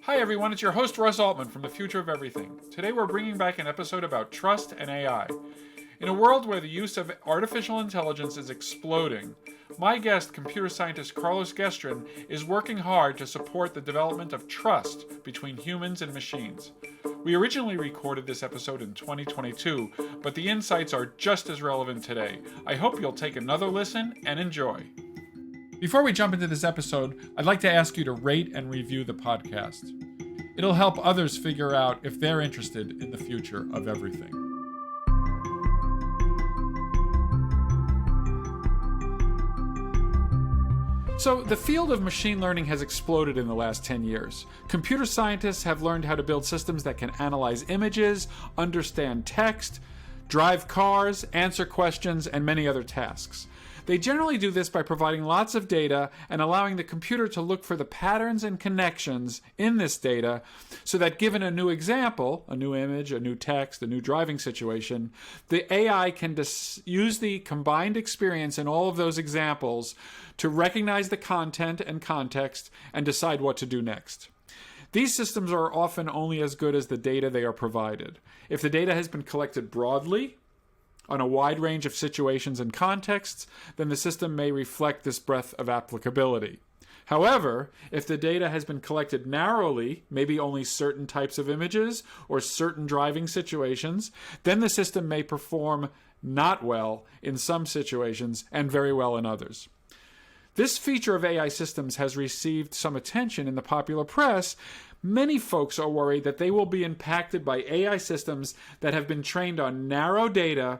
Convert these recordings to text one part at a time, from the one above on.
Hi everyone, it's your host Russ Altman from The Future of Everything. Today we're bringing back an episode about trust and AI. In a world where the use of artificial intelligence is exploding, my guest, computer scientist Carlos Guestrin, is working hard to support the development of trust between humans and machines. We originally recorded this episode in 2022, but the insights are just as relevant today. I hope you'll take another listen and enjoy. Before we jump into this episode, I'd like to ask you to rate and review the podcast. It'll help others figure out if they're interested in the future of everything. So, the field of machine learning has exploded in the last 10 years. Computer scientists have learned how to build systems that can analyze images, understand text, drive cars, answer questions, and many other tasks. They generally do this by providing lots of data and allowing the computer to look for the patterns and connections in this data so that given a new example, a new image, a new text, a new driving situation, the AI can use the combined experience in all of those examples to recognize the content and context and decide what to do next. These systems are often only as good as the data they are provided. If the data has been collected broadly, on a wide range of situations and contexts, then the system may reflect this breadth of applicability. However, if the data has been collected narrowly, maybe only certain types of images or certain driving situations, then the system may perform not well in some situations and very well in others. This feature of AI systems has received some attention in the popular press. Many folks are worried that they will be impacted by AI systems that have been trained on narrow data,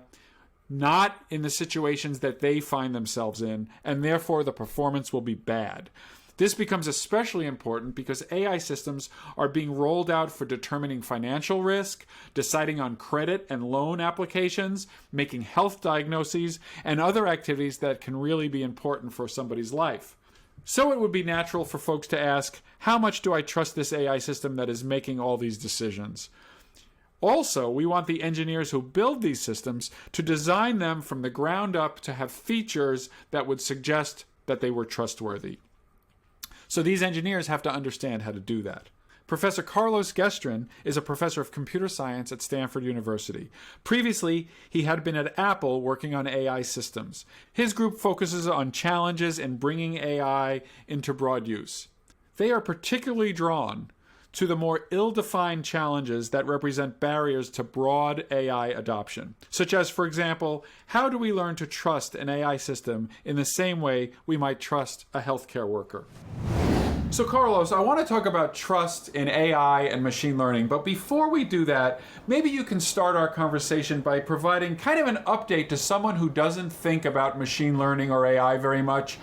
not in the situations that they find themselves in, and therefore the performance will be bad. This becomes especially important because AI systems are being rolled out for determining financial risk, deciding on credit and loan applications, making health diagnoses, and other activities that can really be important for somebody's life. So it would be natural for folks to ask, how much do I trust this AI system that is making all these decisions? Also, we want the engineers who build these systems to design them from the ground up to have features that would suggest that they were trustworthy. So these engineers have to understand how to do that. Professor Carlos Guestrin is a professor of computer science at Stanford University. Previously, he had been at Apple working on AI systems. His group focuses on challenges in bringing AI into broad use. They are particularly drawn to the more ill-defined challenges that represent barriers to broad AI adoption, such as, for example, how do we learn to trust an AI system in the same way we might trust a healthcare worker? So Carlos, I want to talk about trust in AI and machine learning, but before we do that, maybe you can start our conversation by providing kind of an update to someone who doesn't think about machine learning or AI very much.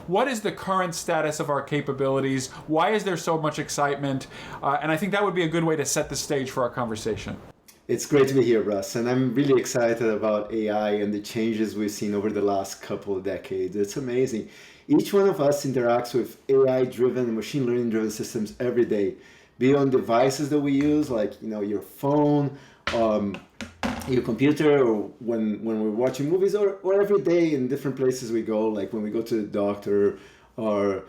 What is the current status of our capabilities? Why is there so much excitement? And I think that would be a good way to set the stage for our conversation. It's great to be here, Russ, and I'm really excited about AI and the changes we've seen over the last couple of decades. It's amazing. Each one of us interacts with AI-driven and machine learning-driven systems every day, be it on devices that we use, like your phone, your computer, or when we're watching movies, or every day in different places we go, like when we go to the doctor, or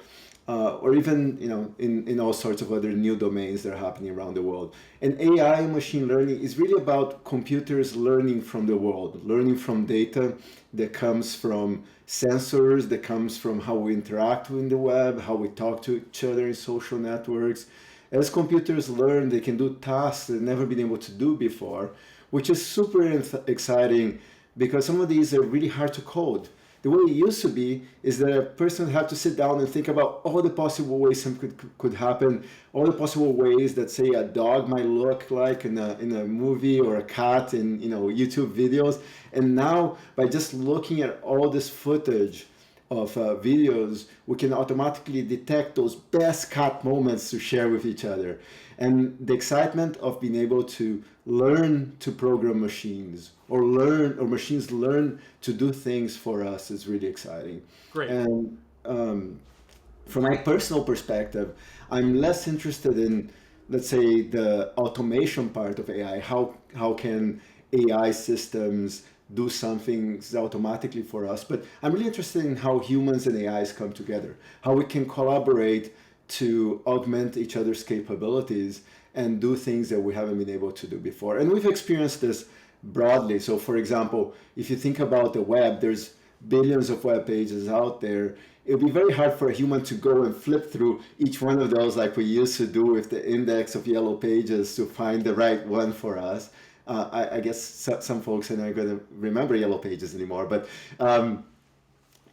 even in all sorts of other new domains that are happening around the world. And AI and machine learning is really about computers learning from the world, learning from data that comes from sensors, that comes from how we interact with the web, how we talk to each other in social networks. As computers learn, they can do tasks they've never been able to do before, which is super exciting because some of these are really hard to code. The way it used to be is that a person would have to sit down and think about all the possible ways something could happen, all the possible ways that, say, a dog might look like in a movie, or a cat in YouTube videos. And now, by just looking at all this footage of videos, we can automatically detect those best cat moments to share with each other. And the excitement of being able to learn to program machines, or machines learn to do things for us, is really exciting. Great. And from my personal perspective, I'm less interested in, let's say, the automation part of AI. How can AI systems do something automatically for us? But I'm really interested in how humans and AIs come together, how we can collaborate to augment each other's capabilities and do things that we haven't been able to do before. And we've experienced this broadly. So for example, if you think about the web, there's billions of web pages out there. It would be very hard for a human to go and flip through each one of those like we used to do with the index of yellow pages to find the right one for us. I guess some folks are not going to remember yellow pages anymore, but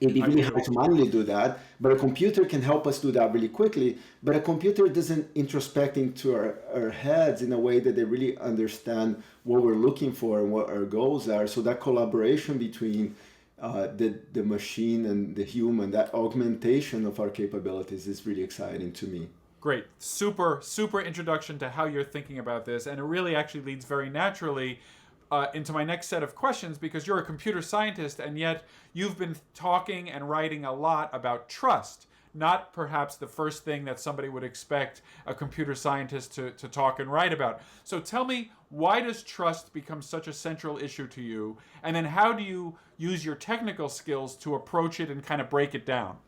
it'd be really hard to manually do that. But a computer can help us do that really quickly. But a computer doesn't introspect into our heads in a way that they really understand what we're looking for and what our goals are. So that collaboration between the machine and the human, that augmentation of our capabilities is really exciting to me. Great. Super introduction to how you're thinking about this. And it really actually leads very naturally into my next set of questions, because you're a computer scientist and yet you've been talking and writing a lot about trust. Not perhaps the first thing that somebody would expect a computer scientist to talk and write about. So tell me, why does trust become such a central issue to you? And then how do you use your technical skills to approach it and kind of break it down?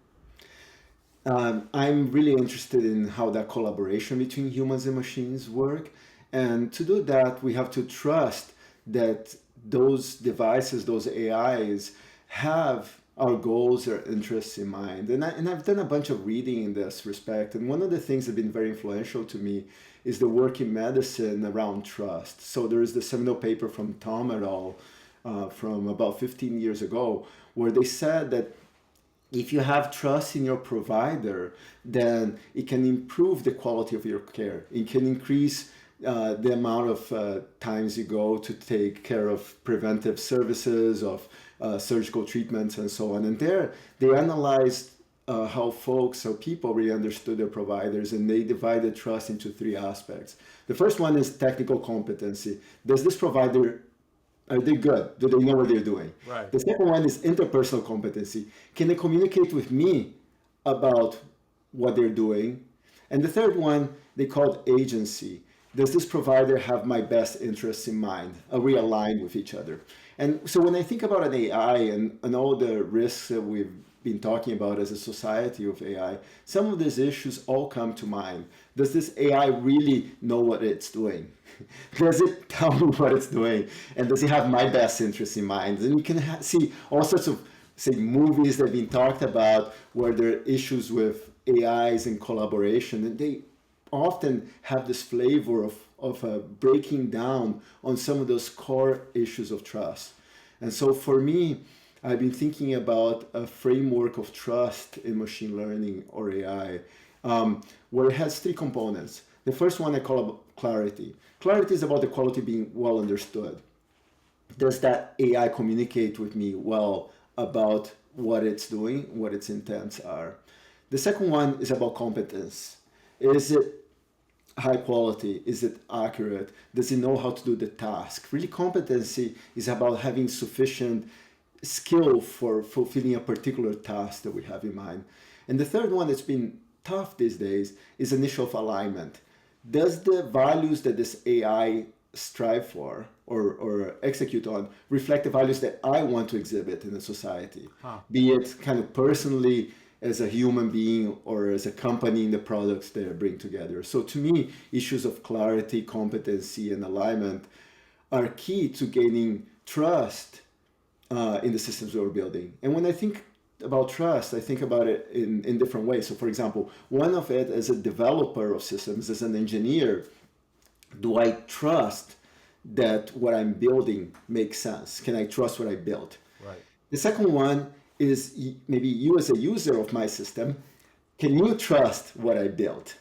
I'm really interested in how that collaboration between humans and machines work. And to do that, we have to trust that those devices, those AIs, have our goals or interests in mind. And I've done a bunch of reading in this respect. And one of the things that have been very influential to me is the work in medicine around trust. So there is the seminal paper from Tom et al. From about 15 years ago, where they said that if you have trust in your provider, then it can improve the quality of your care. It can increase the amount of times you go to take care of preventive services, of surgical treatments, and so on. And there, they analyzed how people really understood their providers, and they divided trust into three aspects. The first one is technical competency. Does this provider, are they good? Do they know what they're doing? Right. The second one is interpersonal competency. Can they communicate with me about what they're doing? And the third one, they called agency. Does this provider have my best interests in mind? Are we aligned with each other? And so when I think about an AI and all the risks that we've been talking about as a society of AI, some of these issues all come to mind. Does this AI really know what it's doing? Does it tell me what it's doing? And does it have my best interests in mind? And you can see all sorts of, say, movies that have been talked about where there are issues with AIs and collaboration, and they often have this flavor of breaking down on some of those core issues of trust. And so for me, I've been thinking about a framework of trust in machine learning or AI, where it has three components. The first one I call clarity. Clarity is about the quality being well understood. Does that AI communicate with me well about what it's doing, what its intents are? The second one is about competence. Is it high quality? Is it accurate? Does it know how to do the task? Really, competency is about having sufficient skill for fulfilling a particular task that we have in mind. And the third one that's been tough these days is an issue of alignment. Does the values that this AI strive for or execute on reflect the values that I want to exhibit in a society? Be it kind of personally as a human being or as a company in the products they bring together. So to me, issues of clarity, competency, and alignment are key to gaining trust in the systems we're building. And when I think about trust, I think about it in different ways. So for example, one of it as a developer of systems, as an engineer, do I trust that what I'm building makes sense? Can I trust what I built? Right. The second one is maybe you as a user of my system, can you trust what I built?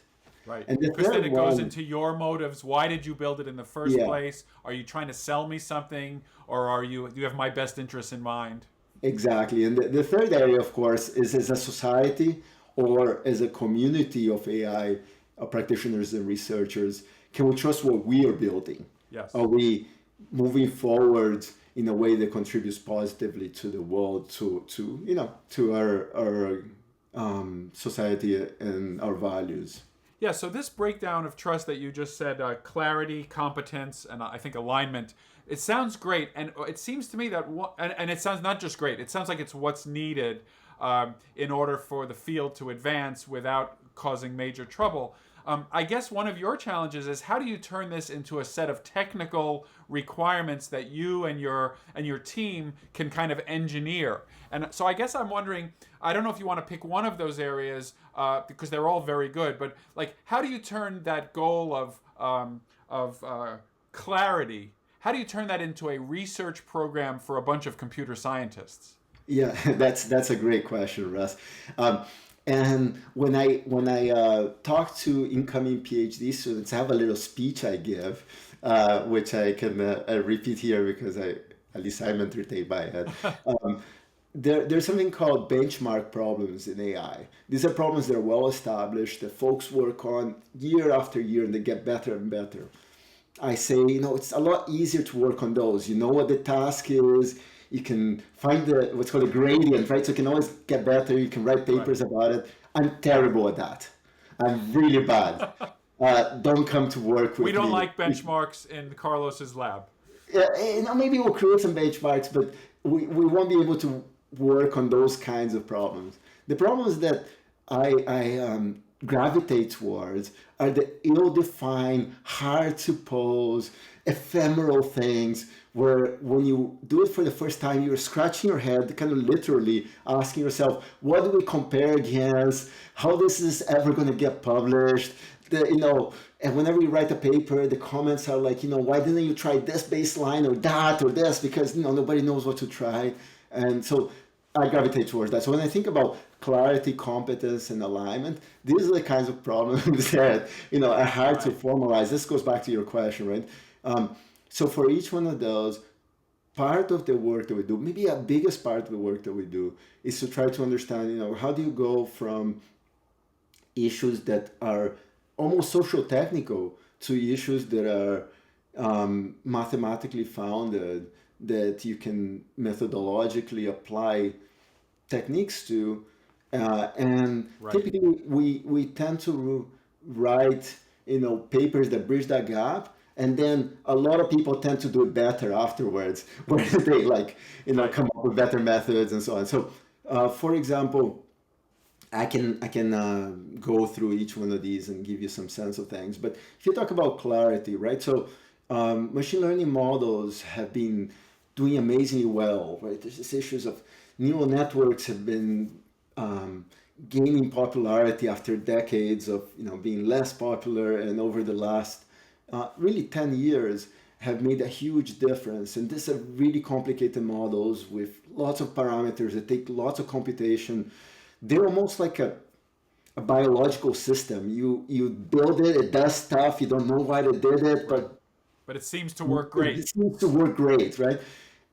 Right. And the because then third it goes one, into your motives. Why did you build it in the first place? Are you trying to sell me something, or do you have my best interests in mind? Exactly. And the third area, of course, is as a society or as a community of AI practitioners and researchers, can we trust what we are building? Yes. Are we moving forward in a way that contributes positively to the world, to our society and our values? Yeah, so this breakdown of trust that you just said, clarity, competence, and I think alignment, it sounds great. And it seems to me that, and it sounds not just great, it sounds like it's what's needed in order for the field to advance without causing major trouble. I guess one of your challenges is how do you turn this into a set of technical requirements that you and your team can kind of engineer? And so I guess I'm wondering, I don't know if you want to pick one of those areas because they're all very good, but like how do you turn that goal of clarity? How do you turn that into a research program for a bunch of computer scientists? Yeah, that's a great question, Russ. And when I talk to incoming PhD students, I have a little speech I give, which I can repeat here because at least I'm entertained by it. There's something called benchmark problems in AI. These are problems that are well established that folks work on year after year and they get better and better. I say, it's a lot easier to work on those. You know what the task is. You can find what's called a gradient, right? So you can always get better. You can write papers about it. I'm terrible at that. I'm really bad. Don't come to work with me. We don't like benchmarks in Carlos's lab. Yeah, maybe we'll create some benchmarks, but we won't be able to work on those kinds of problems. The problems that I gravitate towards are the ill-defined, hard to pose, ephemeral things where when you do it for the first time, you're scratching your head, kind of literally asking yourself, what do we compare against? How this is ever going to get published? And whenever you write a paper, the comments are like, why didn't you try this baseline or that or this? Because, nobody knows what to try. And so I gravitate towards that. So when I think about clarity, competence, and alignment, these are the kinds of problems that, are hard to formalize. This goes back to your question, right? So for each one of those, part of the work that we do, maybe a biggest part of the work that we do, is to try to understand, how do you go from issues that are almost social technical to issues that are mathematically founded, that you can methodologically apply techniques to. And typically we tend to write, papers that bridge that gap. And then a lot of people tend to do it better afterwards, where they come up with better methods and so on. So, for example, I can go through each one of these and give you some sense of things. But if you talk about clarity, right? So, machine learning models have been doing amazingly well, right? There's this issues of neural networks have been gaining popularity after decades of being less popular, and over the last really 10 years have made a huge difference. And these are really complicated models with lots of parameters that take lots of computation. They're almost like a biological system. You build it, it does stuff, you don't know why they did it, but it seems to work great. It seems to work great, right?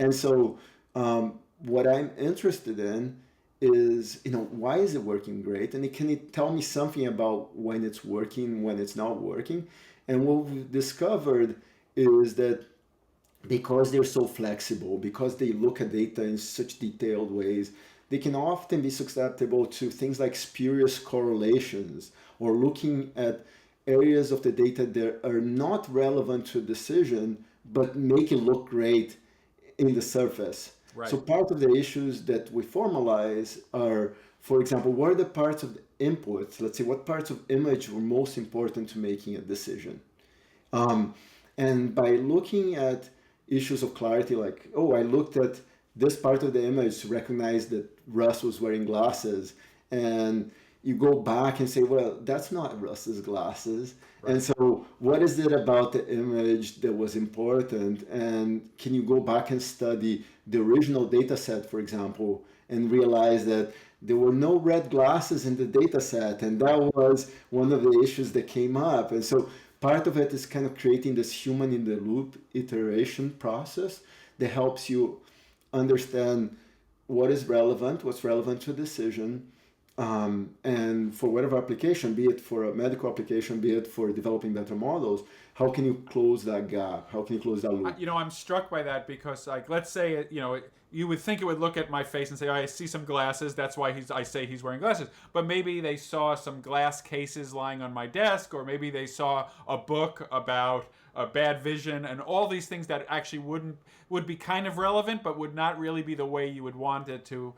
And so what I'm interested in is, why is it working great? And can it tell me something about when it's working, when it's not working? And what we've discovered is that because they're so flexible, because they look at data in such detailed ways, they can often be susceptible to things like spurious correlations, or looking at areas of the data that are not relevant to a decision, but make it look great in the surface. Right. So part of the issues that we formalize are, for example, what are the parts of the inputs? Let's say what parts of image were most important to making a decision. And by looking at issues of clarity, like, I looked at this part of the image to recognize that Russ was wearing glasses, and you go back and say, well, that's not Russ's glasses. Right. And so what is it about the image that was important? And can you go back and study the original data set, for example, and realize that there were no red glasses in the data set, and that was one of the issues that came up. And so part of it is kind of creating this human in the loop iteration process that helps you understand what is relevant, what's relevant to a decision, and for whatever application, be it for a medical application, be it for developing better models, how can you close that gap? How can you close that loop? I'm struck by that because, let's say, you would think it would look at my face and say, I see some glasses, that's why I say he's wearing glasses. But maybe they saw some glass cases lying on my desk, or maybe they saw a book about bad vision, and all these things that actually would be kind of relevant, but would not really be the way you would want it to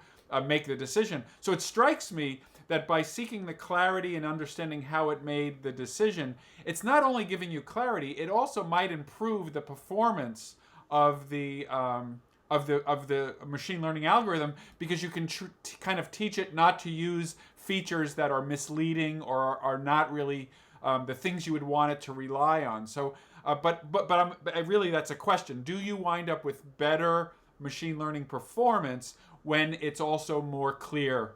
make the decision. So it strikes me that by seeking the clarity and understanding how it made the decision, it's not only giving you clarity, it also might improve the performance of the machine learning algorithm, because you can kind of teach it not to use features that are misleading or are not really the things you would want it to rely on. So, but really, that's a question. Do you wind up with better machine learning performance when it's also more clear?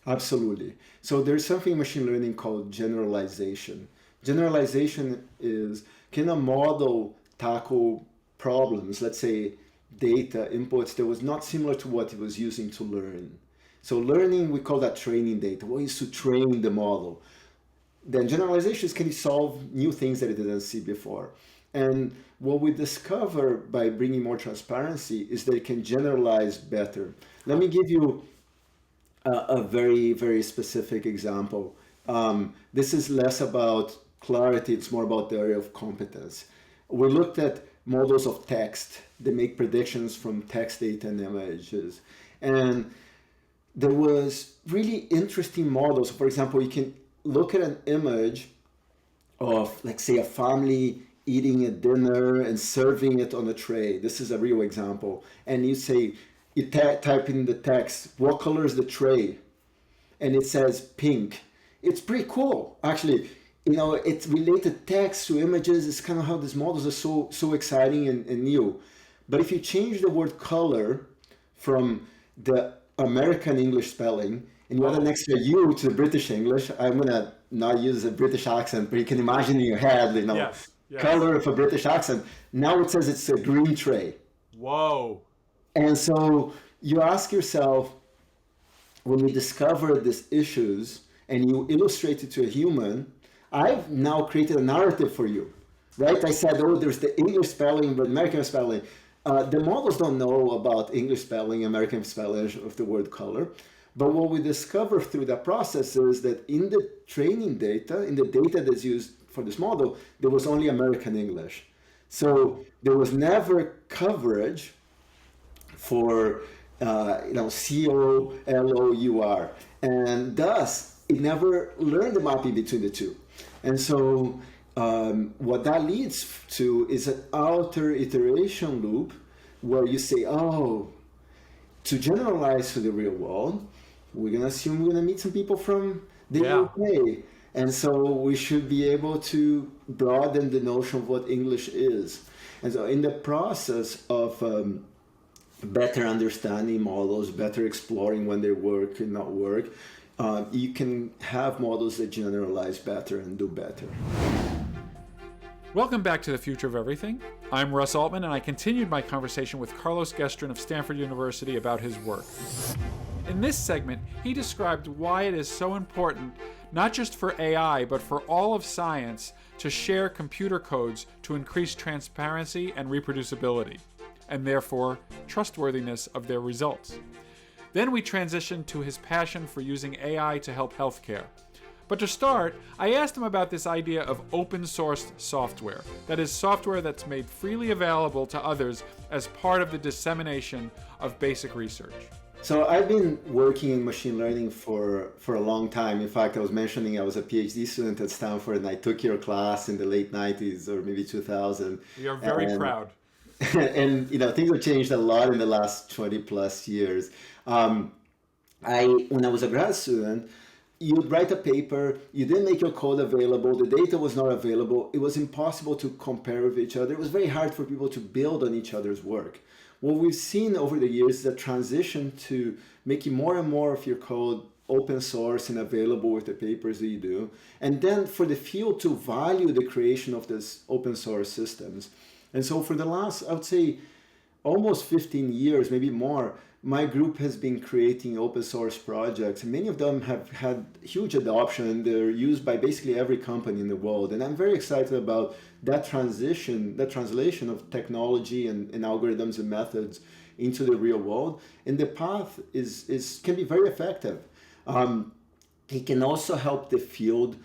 Absolutely. So there's something in machine learning called generalization. Generalization is, can a model tackle problems, let's say data inputs that was not similar to what it was using to learn? So learning, we call that training data. What is to train the model? Then generalizations can solve new things that it didn't see before. And what we discover by bringing more transparency is that it can generalize better. Let me give you a very, very specific example. This is less about clarity, it's more about the area of competence. We looked at models of text that make predictions from text data and images. And there was really interesting models. For example, you can look at an image of, like, say, a family eating a dinner and serving it on a tray. This is a real example. And you say, you type in the text, what color is the tray? And it says pink. It's pretty cool, actually. It's related text to images. It's kind of how these models are so exciting and new. But if you change the word color from the American English spelling and you add an extra U to the British English, I'm going to not use a British accent, but you can imagine in your head, Yes. color of a British accent. Now it says it's a green tray. Whoa. And so you ask yourself, when you discover these issues and you illustrate it to a human, I've now created a narrative for you, right? I said, there's the English spelling, but American spelling. The models don't know about English spelling, American spelling of the word color. But what we discover through that process is that in the training data, in the data that's used for this model, there was only American English. So there was never coverage for COLOUR. And thus, it never learned the mapping between the two. And so what that leads to is an outer iteration loop where you say, to generalize to the real world, we're going to assume we're going to meet some people from the UK. And so we should be able to broaden the notion of what English is. And so in the process of better understanding models, better exploring when they work and not work, you can have models that generalize better and do better. Welcome back to The Future of Everything. I'm Russ Altman, and I continued my conversation with Carlos Guestrin of Stanford University about his work. In this segment, he described why it is so important, not just for AI, but for all of science, to share computer codes to increase transparency and reproducibility, and therefore trustworthiness of their results. Then we transitioned to his passion for using AI to help healthcare. But to start, I asked him about this idea of open-sourced software, that is, software that's made freely available to others as part of the dissemination of basic research. So I've been working in machine learning for a long time. In fact, I was mentioning I was a PhD student at Stanford, and I took your class in the late 90s or maybe 2000. We are very proud. And things have changed a lot in the last 20 plus years. When I was a grad student, you'd write a paper, you didn't make your code available, the data was not available, it was impossible to compare with each other, it was very hard for people to build on each other's work. What we've seen over the years is a transition to making more and more of your code open source and available with the papers that you do, and then for the field to value the creation of these open source systems. And so for the last, I would say, almost 15 years, maybe more, my group has been creating open source projects. Many of them have had huge adoption. They're used by basically every company in the world. And I'm very excited about that transition, that translation of technology and algorithms and methods into the real world. And the path can be very effective. It can also help the field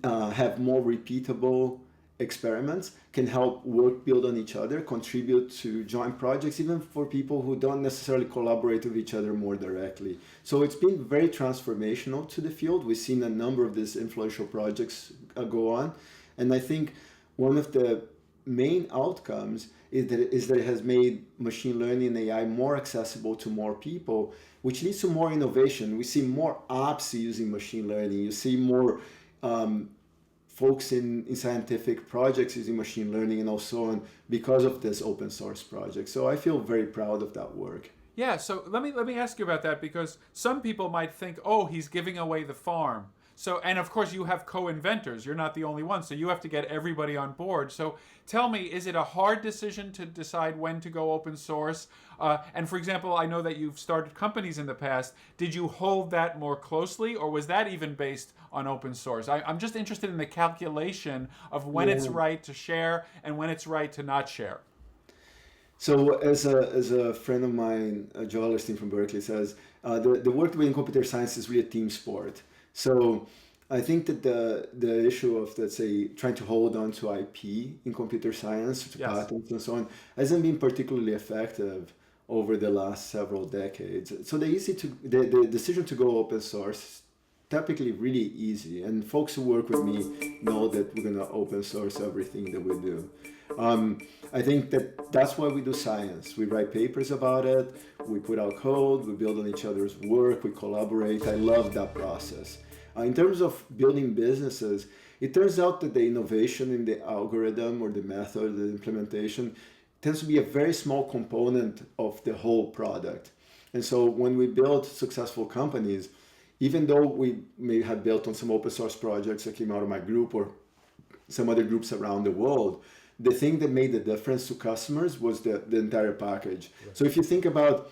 have more repeatable experiments can help work build on each other, contribute to joint projects, even for people who don't necessarily collaborate with each other more directly. So it's been very transformational to the field. We've seen a number of these influential projects go on. And I think one of the main outcomes is that it has made machine learning and AI more accessible to more people, which leads to more innovation. We see more apps using machine learning. You see more folks in scientific projects using machine learning and so on because of this open source project. So I feel very proud of that work. Yeah, so let me ask you about that, because some people might think, oh, he's giving away the farm. So, and of course you have co-inventors. You're not the only one, so you have to get everybody on board. So tell me, is it a hard decision to decide when to go open source? And for example, I know that you've started companies in the past. Did you hold that more closely, or was that even based on open source? I'm just interested in the calculation of when it's right to share and when it's right to not share. So as a friend of mine, Joel Guestrin from Berkeley, says, the work doing in computer science is really a team sport. So I think that the issue of, let's say, trying to hold on to IP in computer science, to patents and so on, hasn't been particularly effective over the last several decades. So the decision to go open source, typically really easy. And folks who work with me know that we're going to open source everything that we do. I think that's why we do science. We write papers about it, we put out code, we build on each other's work, we collaborate. I love that process. In terms of building businesses, it turns out that the innovation in the algorithm or the method, the implementation, tends to be a very small component of the whole product. And so when we build successful companies, even though we may have built on some open source projects that came out of my group or some other groups around the world, the thing that made the difference to customers was the entire package. Right. So if you think about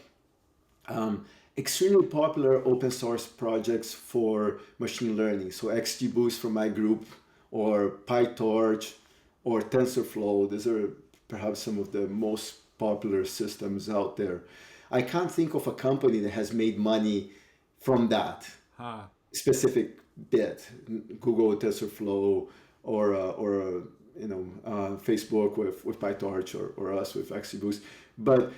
extremely popular open source projects for machine learning, so XGBoost from my group, or PyTorch, or TensorFlow, these are perhaps some of the most popular systems out there. I can't think of a company that has made money from that specific bit. Google, TensorFlow, or Facebook with PyTorch, or us with XGBoost. But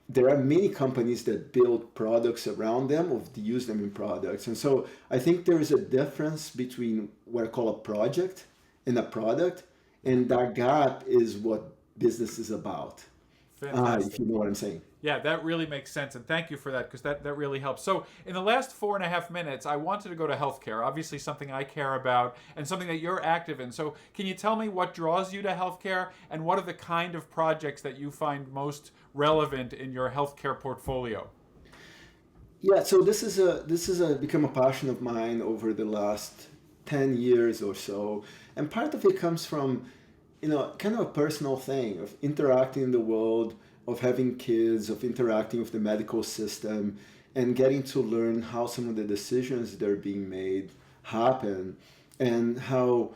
there are many companies that build products around them or use them in products. And so I think there is a difference between what I call a project and a product. And that gap is what business is about. If you know what I'm saying. Yeah, that really makes sense. And thank you for that, because that really helps. So in the last 4.5 minutes, I wanted to go to healthcare, obviously something I care about and something that you're active in. So can you tell me what draws you to healthcare, and what are the kind of projects that you find most relevant in your healthcare portfolio? Yeah, so this is become a passion of mine over the last 10 years or so. And part of it comes from, kind of a personal thing of interacting in the world, of having kids, of interacting with the medical system, and getting to learn how some of the decisions that are being made happen, and how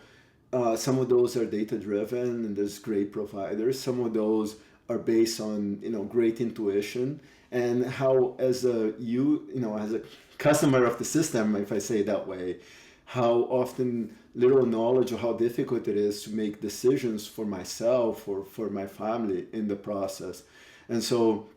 some of those are data-driven, and there's great providers. Some of those are based on, great intuition, and how as a customer of the system, if I say it that way, how often little knowledge of how difficult it is to make decisions for myself or for my family in the process. And so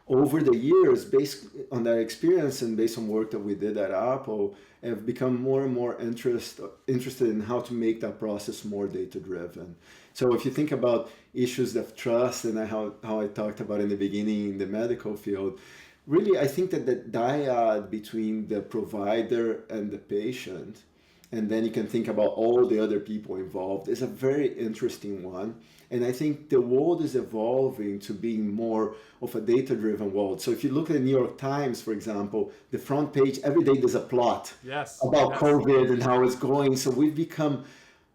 over the years, based on that experience and based on work that we did at Apple, I've become more and more interested in how to make that process more data-driven. So if you think about issues of trust and how I talked about in the beginning in the medical field, really, I think that the dyad between the provider and the patient, and then you can think about all the other people involved, is a very interesting one. And I think the world is evolving to being more of a data-driven world. So if you look at the New York Times, for example, the front page, every day there's a plot about COVID and how it's going. So we've become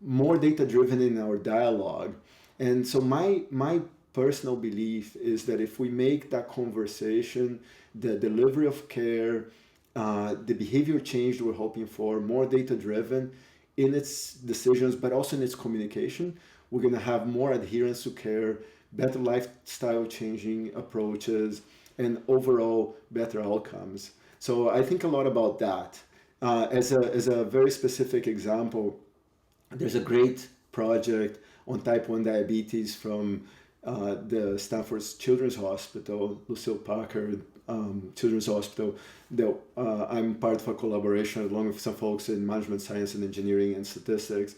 more data-driven in our dialogue. And so my personal belief is that if we make that conversation, the delivery of care, the behavior change we're hoping for, more data-driven in its decisions, but also in its communication, we're going to have more adherence to care, better lifestyle changing approaches, and overall better outcomes. So I think a lot about that. As a very specific example, there's a great project on type 1 diabetes from the Stanford's Children's Hospital, Lucille Packard Children's Hospital, that I'm part of a collaboration along with some folks in management science and engineering and statistics,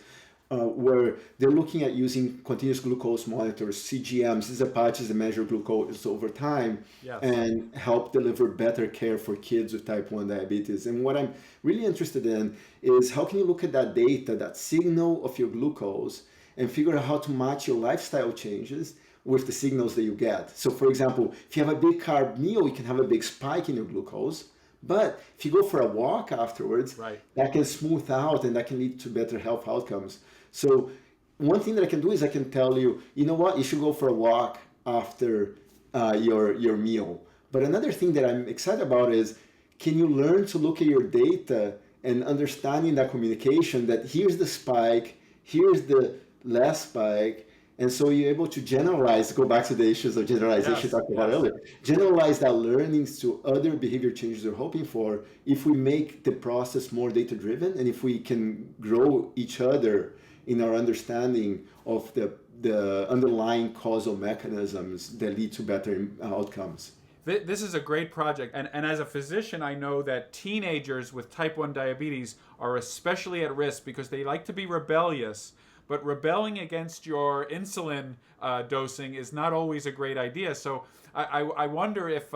where they're looking at using continuous glucose monitors, CGMs. These are patches that measure glucose over time and help deliver better care for kids with type 1 diabetes. And what I'm really interested in is how can you look at that data, that signal of your glucose, and figure out how to match your lifestyle changes with the signals that you get. So for example, if you have a big carb meal, you can have a big spike in your glucose. But if you go for a walk afterwards, that can smooth out and that can lead to better health outcomes. So one thing that I can do is I can tell you, you know what, you should go for a walk after your meal. But another thing that I'm excited about is, can you learn to look at your data and understanding that communication, that here's the spike, here's the less spike, and so you're able to generalize, go back to the issues of generalization talked about earlier, generalize that learnings to other behavior changes you're hoping for if we make the process more data-driven and if we can grow each other in our understanding of the underlying causal mechanisms that lead to better outcomes. This is a great project. And as a physician, I know that teenagers with type 1 diabetes are especially at risk because they like to be rebellious. But rebelling against your insulin dosing is not always a great idea. So I wonder if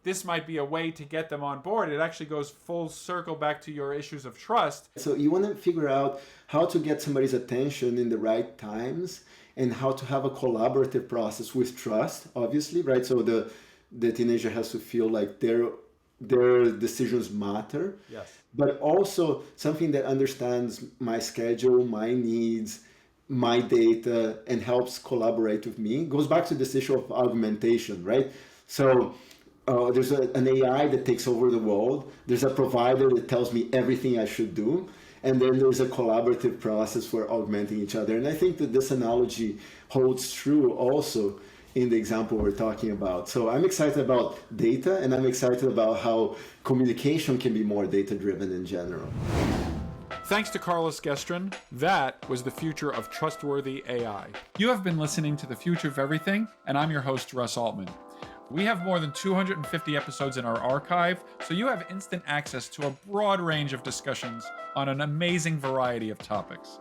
this might be a way to get them on board. It actually goes full circle back to your issues of trust. So you want to figure out how to get somebody's attention in the right times and how to have a collaborative process with trust, obviously, right? So the teenager has to feel like their decisions matter. Yes. But also something that understands my schedule, my needs, my data, and helps collaborate with me. It goes back to this issue of augmentation, right? So there's an AI that takes over the world. There's a provider that tells me everything I should do. And then there's a collaborative process for augmenting each other. And I think that this analogy holds true also in the example we're talking about. So I'm excited about data, and I'm excited about how communication can be more data-driven in general. Thanks to Carlos Guestrin. That was the future of trustworthy AI. You have been listening to The Future of Everything, and I'm your host, Russ Altman. We have more than 250 episodes in our archive, so you have instant access to a broad range of discussions on an amazing variety of topics.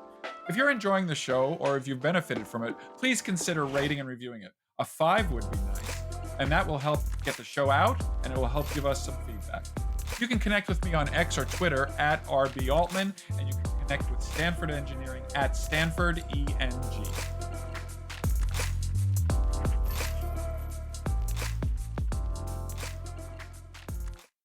If you're enjoying the show, or if you've benefited from it, please consider rating and reviewing it. A 5 would be nice, and that will help get the show out, and it will help give us some feedback. You can connect with me on X or Twitter at RBAltman, and you can connect with Stanford Engineering at StanfordENG.